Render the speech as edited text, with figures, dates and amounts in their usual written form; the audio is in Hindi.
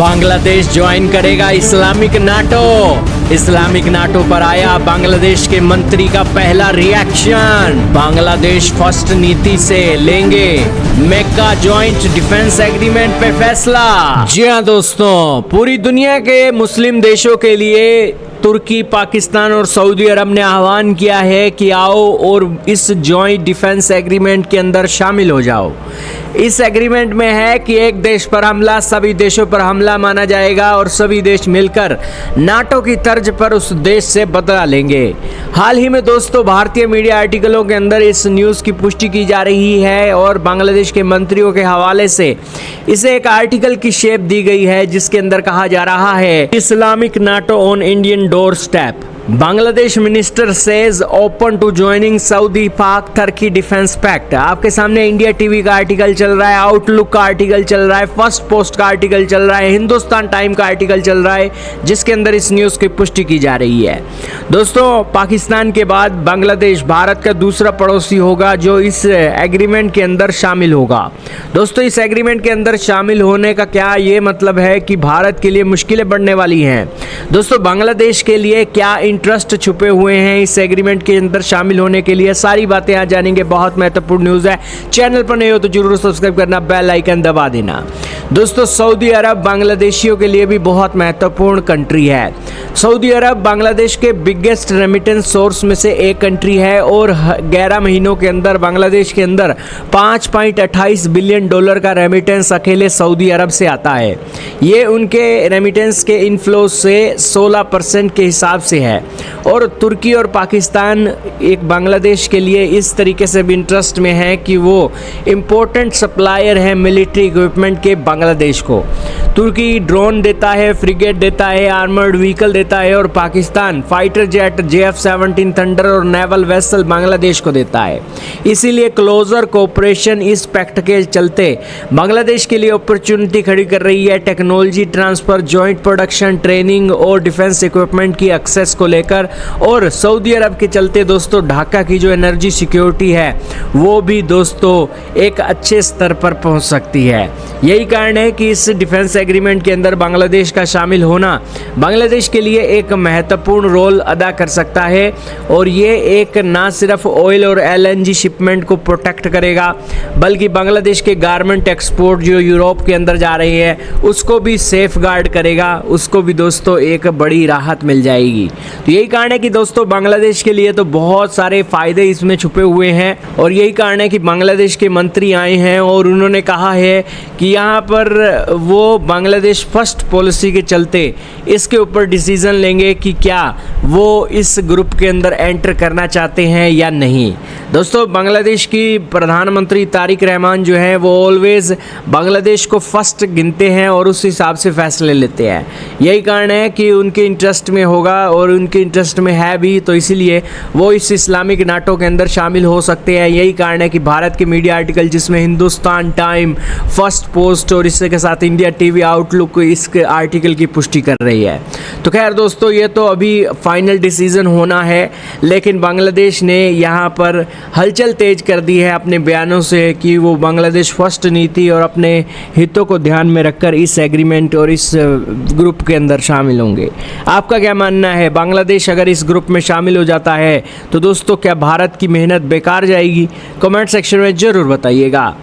बांग्लादेश ज्वाइन करेगा इस्लामिक नाटो। इस्लामिक नाटो पर आया बांग्लादेश के मंत्री का पहला रिएक्शन। बांग्लादेश फर्स्ट नीति से लेंगे मेक्का ज्वाइंट डिफेंस एग्रीमेंट पे फैसला। जी हाँ दोस्तों, पूरी दुनिया के मुस्लिम देशों के लिए तुर्की, पाकिस्तान और सऊदी अरब ने आह्वान किया है कि आओ और इस जॉइंट डिफेंस एग्रीमेंट के अंदर शामिल हो जाओ। इस एग्रीमेंट में है कि एक देश पर हमला सभी देशों पर हमला माना जाएगा और सभी देश मिलकर नाटो की तर्ज पर उस देश से बदला लेंगे। हाल ही में दोस्तों भारतीय मीडिया आर्टिकलों के अंदर इस न्यूज़ की पुष्टि की जा रही है और बांग्लादेश के मंत्रियों के हवाले से इसे एक आर्टिकल की शेप दी गई है, जिसके अंदर कहा जा रहा है Islamic NATO on Indian doorstep. Bangladesh minister says open to joining Saudi Pak Turkey defence pact. आपके सामने इंडिया टीवी का आर्टिकल चल रहा है, आउटलुक का आर्टिकल चल रहा है, फर्स्ट पोस्ट का आर्टिकल चल रहा है, हिंदुस्तान टाइम का आर्टिकल चल रहा है, जिसके अंदर इस न्यूज़ की पुष्टि की जा रही है। दोस्तों पाकिस्तान के बाद बांग्लादेश भारत का दूसरा पड़ोसी होगा जो इस एग्रीमेंट के अंदर शामिल होगा। दोस्तों इस एग्रीमेंट के अंदर शामिल होने का क्या ये मतलब है कि भारत के लिए मुश्किलें बढ़ने वाली हैं। दोस्तों बांग्लादेश के लिए क्या इंटरेस्ट छुपे हुए हैं इस एग्रीमेंट के अंदर शामिल होने के लिए, सारी बातें आज जानेंगे। बहुत महत्वपूर्ण न्यूज़ है, चैनल पर नए हो तो जरूर सब्सक्राइब करना, बेल आइकन दबा देना। दोस्तों सऊदी अरब बांग्लादेशियों के लिए भी बहुत महत्वपूर्ण कंट्री है। सऊदी अरब बांग्लादेश के बिगेस्ट रेमिटेंस सोर्स में से एक कंट्री है और 11 महीनों के अंदर बांग्लादेश के अंदर $5.28 बिलियन का रेमिटेंस अकेले सऊदी अरब से आता है। ये उनके रेमिटेंस के इनफ्लो से 16% के हिसाब से है। और तुर्की और पाकिस्तान एक बांग्लादेश के लिए इस तरीके से भी इंटरेस्ट में है कि वो इम्पोर्टेंट सप्लायर है मिलिट्री इक्विपमेंट के बांग्लादेश को। तुर्की ड्रोन देता है, फ्रिगेट देता है, आर्मर्ड व्हीकल देता है और Pakistan fighter jet JF-17 thunder और नेवल वेसल बांग्लादेश को देता है। इसीलिए क्लोजर कोऑपरेशन इस पैक्ट के चलते बांग्लादेश के लिए अपॉर्चुनिटी खड़ी कर रही है technology transfer, joint production, training और डिफेंस इक्विपमेंट की एक्सेस को लेकर। और सऊदी अरब के चलते दोस्तों ढाका की जो एनर्जी सिक्योरिटी है वो भी दोस्तों एक अच्छे स्तर पर पहुंच सकती है। यही कारण है कि इस डिफेंस एग्रीमेंट के अंदर बांग्लादेश का शामिल होना बांग्लादेश के लिए एक महत्वपूर्ण रोल अदा कर सकता है। और ये एक ना सिर्फ ऑयल और LNG शिपमेंट को प्रोटेक्ट करेगा बल्कि बांग्लादेश के गारमेंट एक्सपोर्ट जो यूरोप के अंदर जा रही है उसको भी सेफ गार्ड करेगा, उसको भी दोस्तों एक बड़ी राहत मिल जाएगी। तो यही कारण है कि दोस्तों बांग्लादेश के लिए तो बहुत सारे फायदे इसमें छुपे हुए हैं। और यही कारण है कि बांग्लादेश के मंत्री आए हैं और उन्होंने कहा है कि यहाँ पर वो बांग्लादेश फर्स्ट पॉलिसी के चलते इसके ऊपर डिसीजन लेंगे कि क्या वो इस ग्रुप के अंदर एंटर करना चाहते हैं या नहीं। दोस्तों बांग्लादेश की प्रधानमंत्री तारिक रहमान जो है वो ऑलवेज बांग्लादेश को फर्स्ट गिनते हैं और उस हिसाब से फैसले लेते हैं। यही कारण है कि उनके इंटरेस्ट में होगा और उनके इंटरेस्ट में है भी, तो इसीलिए वो इस इस्लामिक नाटो के अंदर शामिल हो सकते हैं। यही कारण है कि भारत के मीडिया आर्टिकल जिसमें हिंदुस्तान टाइम, फर्स्ट पोस्ट और इसके साथ इंडिया टीवी आउटलुक इस आर्टिकल की पुष्टि कर रही है। तो खैर दोस्तों ये तो अभी फाइनल डिसीजन होना है, लेकिन बांग्लादेश ने यहाँ पर हलचल तेज कर दी है अपने बयानों से कि वो बांग्लादेश फर्स्ट नीति और अपने हितों को ध्यान में रखकर इस एग्रीमेंट और इस ग्रुप के अंदर शामिल होंगे। आपका क्या मानना है, बांग्लादेश अगर इस ग्रुप में शामिल हो जाता है तो दोस्तों क्या भारत की मेहनत बेकार जाएगी? कमेंट सेक्शन में ज़रूर बताइएगा।